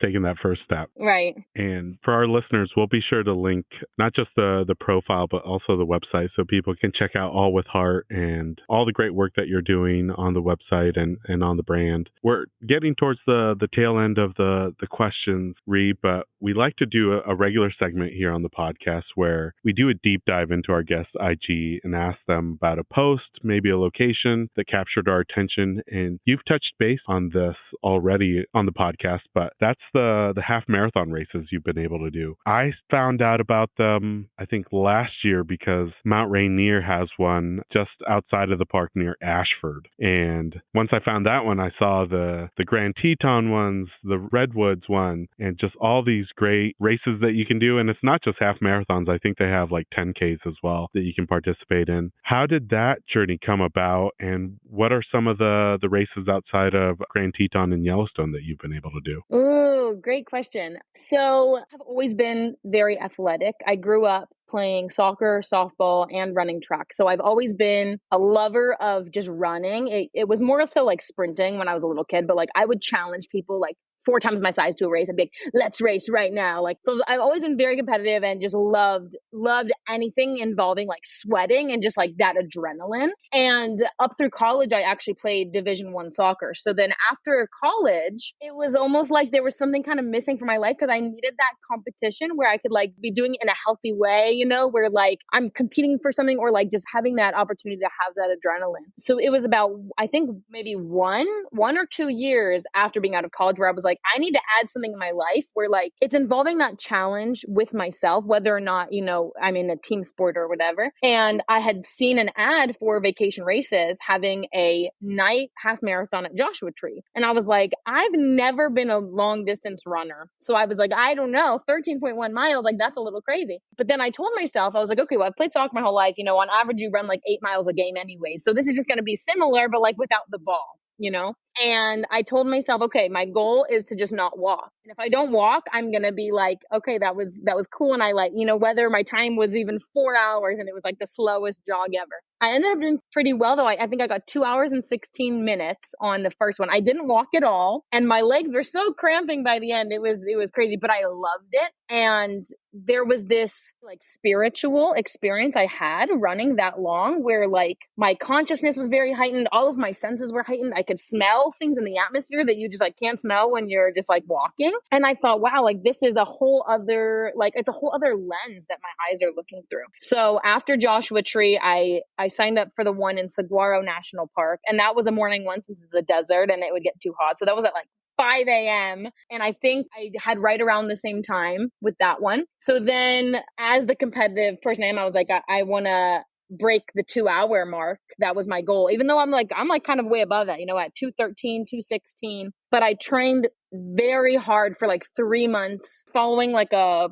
Taking that first step. Right. And for our listeners, we'll be sure to link not just the profile, but also the website so people can check out All With Heart and all the great work that you're doing on the website and on the brand. We're getting towards the tail end of the questions, Ree, but we like to do a regular segment here on the podcast where we do a deep dive into our guest's IG and ask them about a post, maybe a location that captured our attention. And you've touched base on this already on the podcast, but that's the half marathon races you've been able to do. I found out about them, I think, last year because Mount Rainier has one just outside of the park near Ashford. And once I found that one, I saw the Grand Teton ones, the Redwoods one, and just all these great races that you can do. And it's not just half marathons. I think they have like 10Ks as well that you can participate in. How did that journey come about? And what are some of the races outside of Grand Teton and Yellowstone that you've been able to do? Oh, great question. So I've always been very athletic. I grew up playing soccer, softball, and running track. So I've always been a lover of just running. It was more so like sprinting when I was a little kid, but like I would challenge people like 4 times my size to a race and be like, let's race right now. Like, so I've always been very competitive and just loved anything involving like sweating and just like that adrenaline. And up through college, I actually played Division I soccer. So then after college, it was almost like there was something kind of missing from my life because I needed that competition where I could like be doing it in a healthy way, where like I'm competing for something or like just having that opportunity to have that adrenaline. So it was about, I think maybe one or 2 years after being out of college where I was like, like, I need to add something in my life where like it's involving that challenge with myself, whether or not, I'm in a team sport or whatever. And I had seen an ad for Vacation Races having a night half marathon at Joshua Tree. And I was like, I've never been a long distance runner. So I was like, I don't know, 13.1 miles, like that's a little crazy. But then I told myself, I was like, okay, well, I've played soccer my whole life. On average, you run like 8 miles a game anyway. So this is just going to be similar, but like without the ball. And I told myself, okay, my goal is to just not walk. And if I don't walk, I'm going to be like, okay, that was cool. And I like, whether my time was even 4 hours and it was like the slowest jog ever. I ended up doing pretty well though. I think I got 2 hours and 16 minutes on the first one. I didn't walk at all. And my legs were so cramping by the end. It was crazy, but I loved it. And there was this like spiritual experience I had running that long where like my consciousness was very heightened. All of my senses were heightened. I could smell things in the atmosphere that you just like can't smell when you're just like walking. And I thought, wow, like this is a whole other, like it's a whole other lens that my eyes are looking through. So after Joshua Tree, I signed up for the one in Saguaro National Park. And that was a morning one since it's the desert and it would get too hot. So that was at like 5 a.m. And I think I had right around the same time with that one. So then as the competitive person I was like, I want to break the 2 hour mark. That was my goal. Even though I'm like kind of way above that, at 2:13, 2:16. But I trained very hard for like 3 months following like a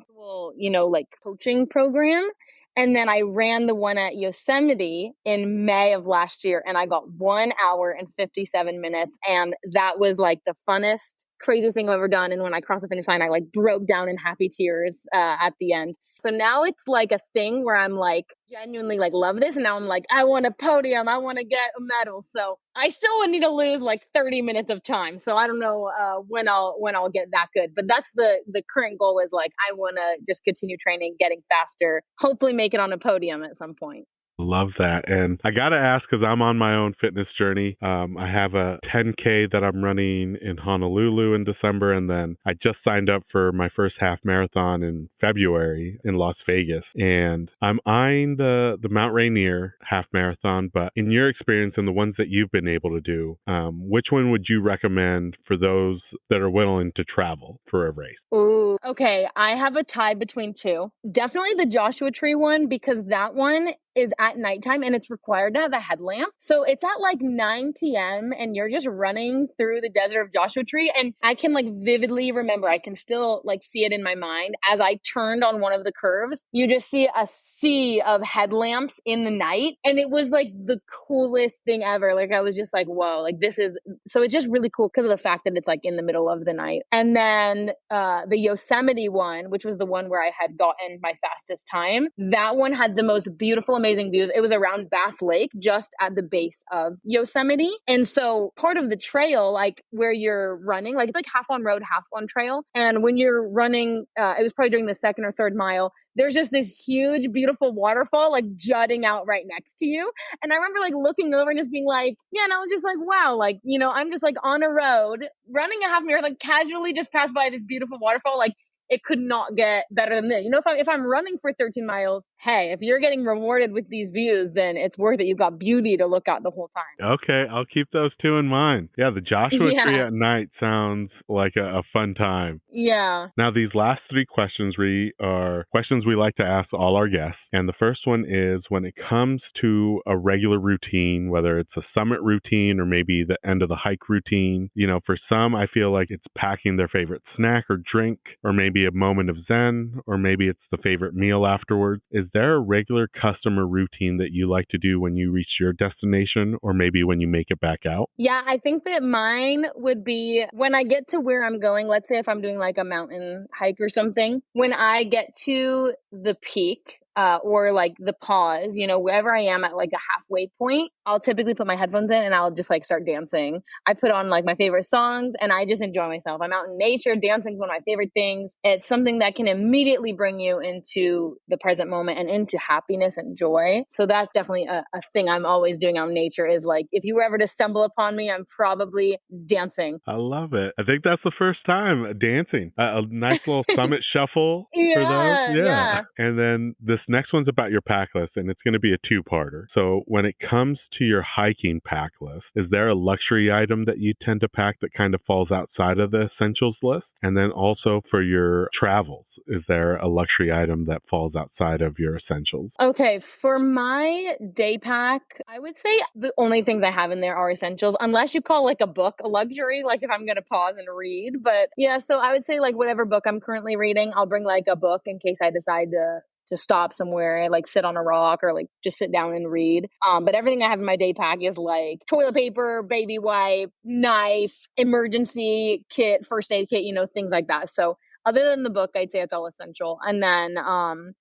like coaching program. And then I ran the one at Yosemite in May of last year and I got 1 hour and 57 minutes. And that was like the funnest, craziest thing I've ever done. And when I crossed the finish line, I like broke down in happy tears at the end. So now it's like a thing where I'm like genuinely like love this. And now I'm like, I want a podium. I want to get a medal. So I still would need to lose like 30 minutes of time. So I don't know when I'll get that good. But that's the current goal is like, I want to just continue training, getting faster, hopefully make it on a podium at some point. Love that. And I got to ask, because I'm on my own fitness journey. I have a 10K that I'm running in Honolulu in December. And then I just signed up for my first half marathon in February in Las Vegas. And I'm eyeing the Mount Rainier half marathon. But in your experience and the ones that you've been able to do, which one would you recommend for those that are willing to travel for a race? Ooh, okay. I have a tie between two. Definitely the Joshua Tree one, because that one is at nighttime and it's required to have a headlamp. So it's at like 9 p.m. and you're just running through the desert of Joshua Tree. And I can like vividly remember, I can still like see it in my mind. As I turned on one of the curves, you just see a sea of headlamps in the night. And it was like the coolest thing ever. Like I was just like, whoa, like this is, so it's just really cool because of the fact that it's like in the middle of the night. And then the Yosemite one, which was the one where I had gotten my fastest time, that one had the most beautiful, amazing views. It was around Bass Lake, just at the base of Yosemite. And so part of the trail, like where you're running, like it's like half on road, half on trail. And when you're running, it was probably during the second or third mile, there's just this huge, beautiful waterfall like jutting out right next to you. And I remember like looking over and just being like, yeah, and I was just like, wow, like, I'm just like on a road running a half marathon, like casually just passed by this beautiful waterfall. Like it could not get better than this. If I'm running for 13 miles, hey, if you're getting rewarded with these views, then it's worth it. You've got beauty to look at the whole time. Okay, I'll keep those two in mind. Yeah, the Joshua Tree at night sounds like a fun time. Yeah. Now, these last three questions, are questions we like to ask all our guests. And the first one is, when it comes to a regular routine, whether it's a summit routine or maybe the end of the hike routine, for some, I feel like it's packing their favorite snack or drink, or maybe a moment of zen, or maybe it's the favorite meal afterwards. Is there a regular customer routine that you like to do when you reach your destination, or maybe when you make it back out? Yeah, I think that mine would be when I get to where I'm going. Let's say if I'm doing like a mountain hike or something, when I get to the peak, or like the pause, wherever I am at like a halfway point, I'll typically put my headphones in and I'll just like start dancing. I put on like my favorite songs and I just enjoy myself. I'm out in nature. Dancing is one of my favorite things. It's something that can immediately bring you into the present moment and into happiness and joy. So that's definitely a thing I'm always doing out in nature, is like, if you were ever to stumble upon me, I'm probably dancing. I love it. I think that's the first time dancing. A nice little summit shuffle for those. Yeah. And then this next one's about your pack list, and it's going to be a two-parter. So when it comes to your hiking pack list, is there a luxury item that you tend to pack that kind of falls outside of the essentials list? And then also for your travels, is there a luxury item that falls outside of your essentials? Okay, for my day pack, I would say the only things I have in there are essentials, unless you call like a book a luxury, like if I'm going to pause and read. But yeah, so I would say like whatever book I'm currently reading, I'll bring like a book in case I decide to stop somewhere, like sit on a rock or like just sit down and read. But everything I have in my day pack is like toilet paper, baby wipe, knife, emergency kit, first aid kit, things like that. So other than the book, I'd say it's all essential. And then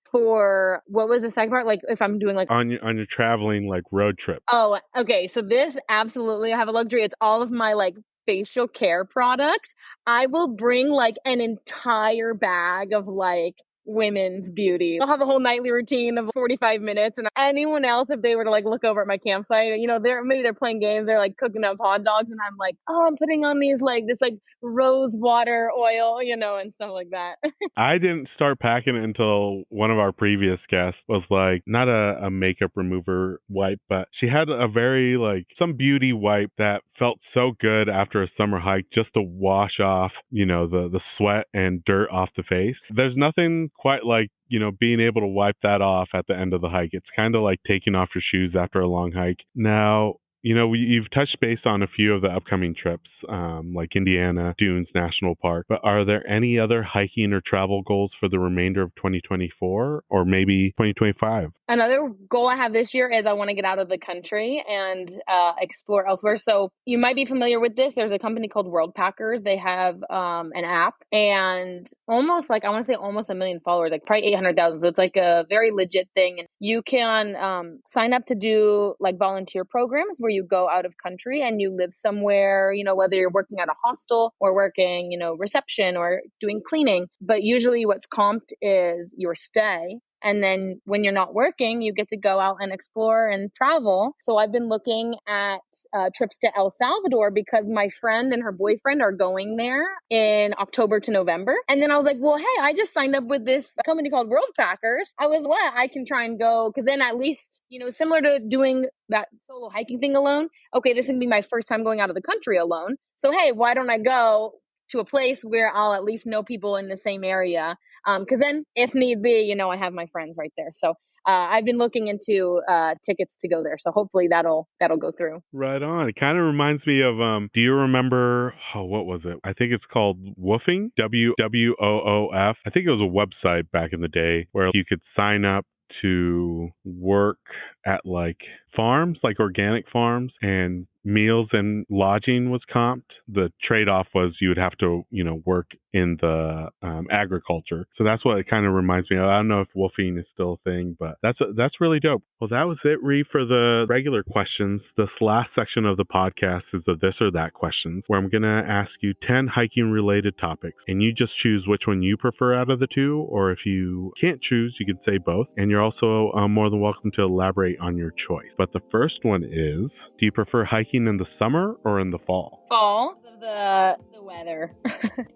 for what was the second part? Like if I'm doing like on your traveling like road trip. Oh, okay. So this absolutely I have a luxury. It's all of my like facial care products. I will bring like an entire bag of like women's beauty. I'll have a whole nightly routine of 45 minutes. And anyone else, if they were to like look over at my campsite, they're playing games, they're like cooking up hot dogs, and I'm like, oh, I'm putting on these like this like rose water oil, and stuff like that. I didn't start packing it until one of our previous guests was like, not a makeup remover wipe, but she had a very like some beauty wipe that felt so good after a summer hike just to wash off, the sweat and dirt off the face. There's nothing quite like, being able to wipe that off at the end of the hike. It's kind of like taking off your shoes after a long hike. Now, you've touched base on a few of the upcoming trips, like Indiana Dunes National Park, but are there any other hiking or travel goals for the remainder of 2024 or maybe 2025? Another goal I have this year is I want to get out of the country and explore elsewhere. So you might be familiar with this. There's a company called World Packers. They have an app and almost like, I want to say almost 1 million followers, like probably 800,000. So it's like a very legit thing. And you can sign up to do like volunteer programs where you go out of country and you live somewhere, whether you're working at a hostel or working, reception or doing cleaning. But usually what's comped is your stay. And then when you're not working, you get to go out and explore and travel. So I've been looking at trips to El Salvador because my friend and her boyfriend are going there in October to November. And then I was like, well, hey, I just signed up with this company called World Packers. I can try and go, because then at least, similar to doing that solo hiking thing alone. Okay, this is going to be my first time going out of the country alone. So, hey, why don't I go to a place where I'll at least know people in the same area? Because then if need be, I have my friends right there. So I've been looking into tickets to go there. So hopefully that'll go through. Right on. It kind of reminds me of, do you remember, what was it? I think it's called Woofing, WWOOF. I think it was a website back in the day where you could sign up to work at like farms, like organic farms, and meals and lodging was comped. The trade-off was you would have to, work in the agriculture. So that's what it kind of reminds me of. I don't know if woofing is still a thing, but that's really dope. Well, that was it, Ree, for the regular questions. This last section of the podcast is the this or that questions, where I'm going to ask you 10 hiking-related topics, and you just choose which one you prefer out of the two, or if you can't choose, you can say both, and you're also more than welcome to elaborate on your choice. But the first one is, do you prefer hiking in the summer or in the fall? Fall. The weather.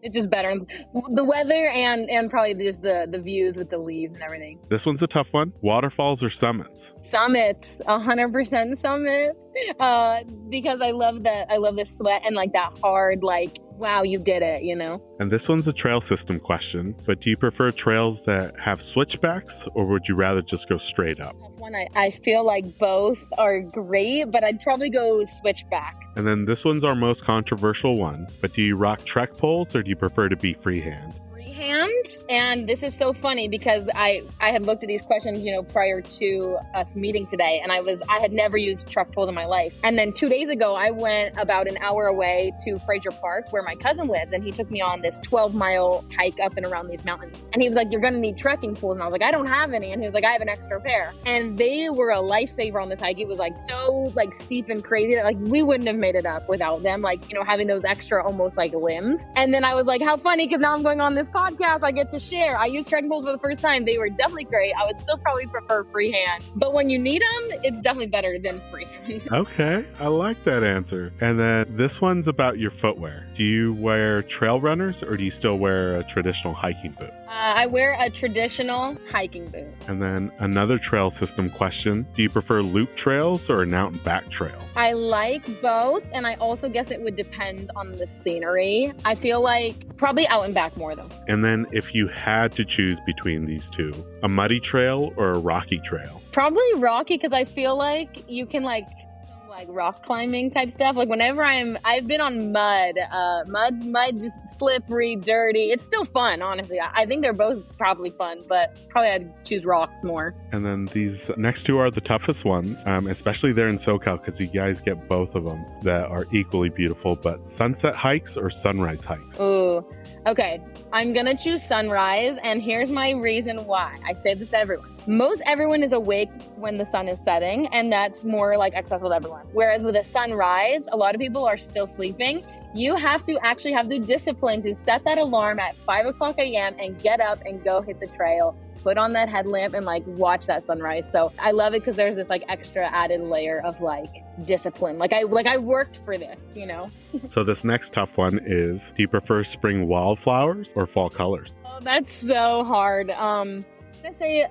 It's just better. The weather and probably just the views with the leaves and everything. This one's a tough one. Waterfalls or summits? Summits, 100% summits. Because I love the sweat and like that hard, like, wow, you did it, And this one's a trail system question, but do you prefer trails that have switchbacks or would you rather just go straight up? One, I feel like both are great, but I'd probably go switchback. And then this one's our most controversial one, but do you rock trek poles or do you prefer to be freehand? Freehand. And this is so funny because I had looked at these questions, prior to us meeting today, and I had never used trek poles in my life. And then 2 days ago, I went about an hour away to Fraser Park where my cousin lives, and he took me on this 12-mile hike up and around these mountains. And he was like, you're going to need trekking poles. And I was like, I don't have any. And he was like, I have an extra pair. And they were a lifesaver on this hike. It was like so like steep and crazy that like we wouldn't have made it up without them, like, having those extra almost like limbs. And then I was like, how funny, because now I'm going on this podcast. I get to share. I used trekking poles for the first time. They were definitely great. I would still probably prefer freehand. But when you need them, it's definitely better than freehand. Okay, I like that answer. And then this one's about your footwear. Do you wear trail runners or do you still wear a traditional hiking boot? I wear a traditional hiking boot. And then another trail system question. Do you prefer loop trails or an out and back trail? I like both, and I also guess it would depend on the scenery. I feel like probably out and back more though. And then if you had to choose between these two, a muddy trail or a rocky trail? Probably rocky, because I feel like you can like rock climbing type stuff. Like whenever I've been on mud, just slippery, dirty. It's still fun, honestly. I think they're both probably fun, but probably I'd choose rocks more. And then these next two are the toughest ones, especially there in SoCal, because you guys get both of them that are equally beautiful. But sunset hikes or sunrise hikes? Ooh, okay. I'm gonna choose sunrise, and here's my reason why. I say this to everyone. Most everyone is awake when the sun is setting, and that's more like accessible to everyone. Whereas with a sunrise, a lot of people are still sleeping. You have to actually have the discipline to set that alarm at 5 o'clock a.m. and get up and go hit the trail, put on that headlamp and like watch that sunrise. So I love it because there's this like extra added layer of like discipline. Like I worked for this, you know? So this next tough one is, do you prefer spring wildflowers or fall colors? Oh, that's so hard. I'm gonna say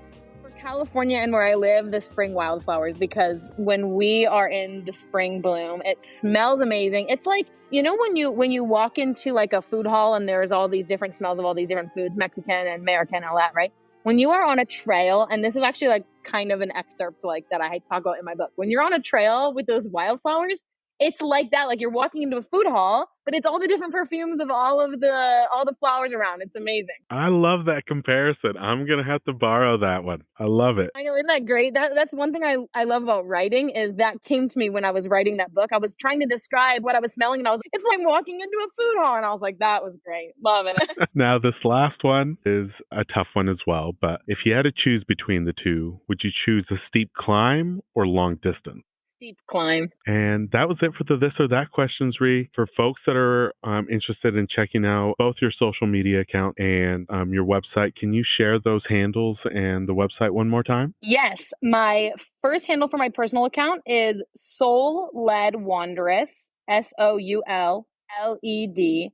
California and where I live, the spring wildflowers, because when we are in the spring bloom, it smells amazing. It's like, you know, when you walk into like a food hall and there's all these different smells of all these different foods, Mexican and American and all that, right? When you are on a trail, and this is actually like kind of an excerpt like that I talk about in my book. When you're on a trail with those wildflowers, it's like that, like you're walking into a food hall, but it's all the different perfumes of all the flowers around. It's amazing. I love that comparison. I'm going to have to borrow that one. I love it. I know, isn't that great? That's one thing I love about writing, is that came to me when I was writing that book. I was trying to describe what I was smelling, and it's like walking into a food hall, and I was like, that was great. Love it. Now, this last one is a tough one as well, but if you had to choose between the two, would you choose a steep climb or long distance? Steep climb. And that was it for the this or that questions, Ree. For folks that are interested in checking out both your social media account and your website, can you share those handles and the website one more time? Yes. My first handle for my personal account is Soul Led Wanderess, SOULLED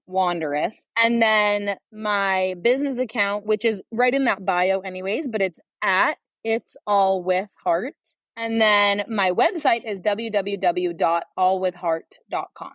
Wanderess. And then my business account, which is right in that bio anyways, but it's at It's All With Heart. And then my website is www.allwithheart.com.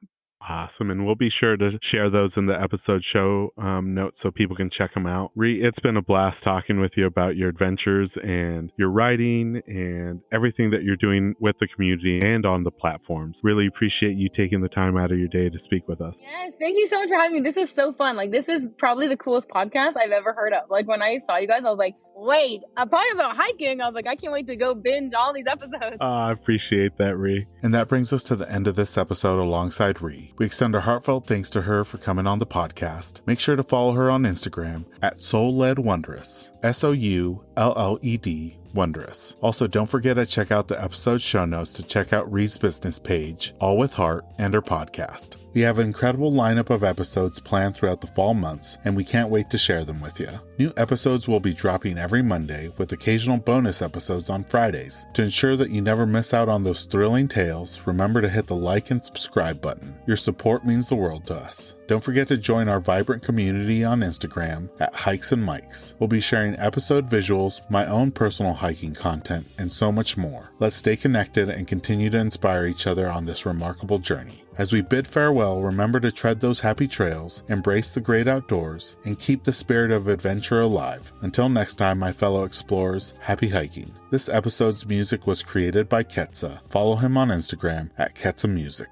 Awesome. And we'll be sure to share those in the episode show notes so people can check them out. Ree, it's been a blast talking with you about your adventures and your writing and everything that you're doing with the community and on the platforms. Really appreciate you taking the time out of your day to speak with us. Yes, thank you so much for having me. This is so fun. Like, this is probably the coolest podcast I've ever heard of. Like, when I saw you guys, I was like, wait, a podcast about hiking? I was like, I can't wait to go binge all these episodes. I appreciate that, Ree. And that brings us to the end of this episode alongside Ree. We extend our heartfelt thanks to her for coming on the podcast. Make sure to follow her on Instagram at Soul Led Wondrous, SOULLED Wondrous. Also, don't forget to check out the episode show notes to check out Ree's business page, All With Heart, and her podcast. We have an incredible lineup of episodes planned throughout the fall months, and we can't wait to share them with you. New episodes will be dropping every Monday, with occasional bonus episodes on Fridays. To ensure that you never miss out on those thrilling tales, remember to hit the like and subscribe button. Your support means the world to us. Don't forget to join our vibrant community on Instagram at Hikes and Mics. We'll be sharing episode visuals, my own personal hiking content, and so much more. Let's stay connected and continue to inspire each other on this remarkable journey. As we bid farewell, remember to tread those happy trails, embrace the great outdoors, and keep the spirit of adventure alive. Until next time, my fellow explorers, happy hiking. This episode's music was created by Ketsa. Follow him on Instagram at Ketsa Music.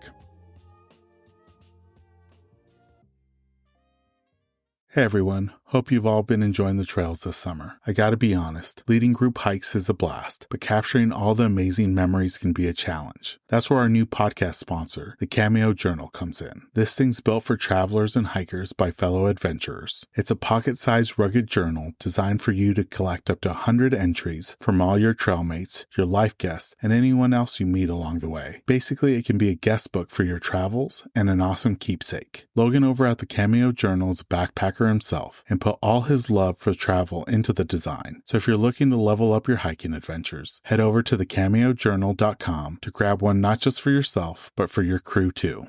Hey everyone, hope you've all been enjoying the trails this summer. I gotta be honest, leading group hikes is a blast, but capturing all the amazing memories can be a challenge. That's where our new podcast sponsor, the Cameo Journal, comes in. This thing's built for travelers and hikers by fellow adventurers. It's a pocket-sized rugged journal designed for you to collect up to 100 entries from all your trail mates, your life guests, and anyone else you meet along the way. Basically, it can be a guest book for your travels and an awesome keepsake. Logan over at the Cameo Journal is a backpacker himself and and put all his love for travel into the design. So if you're looking to level up your hiking adventures, head over to thecameojournal.com to grab one not just for yourself, but for your crew too.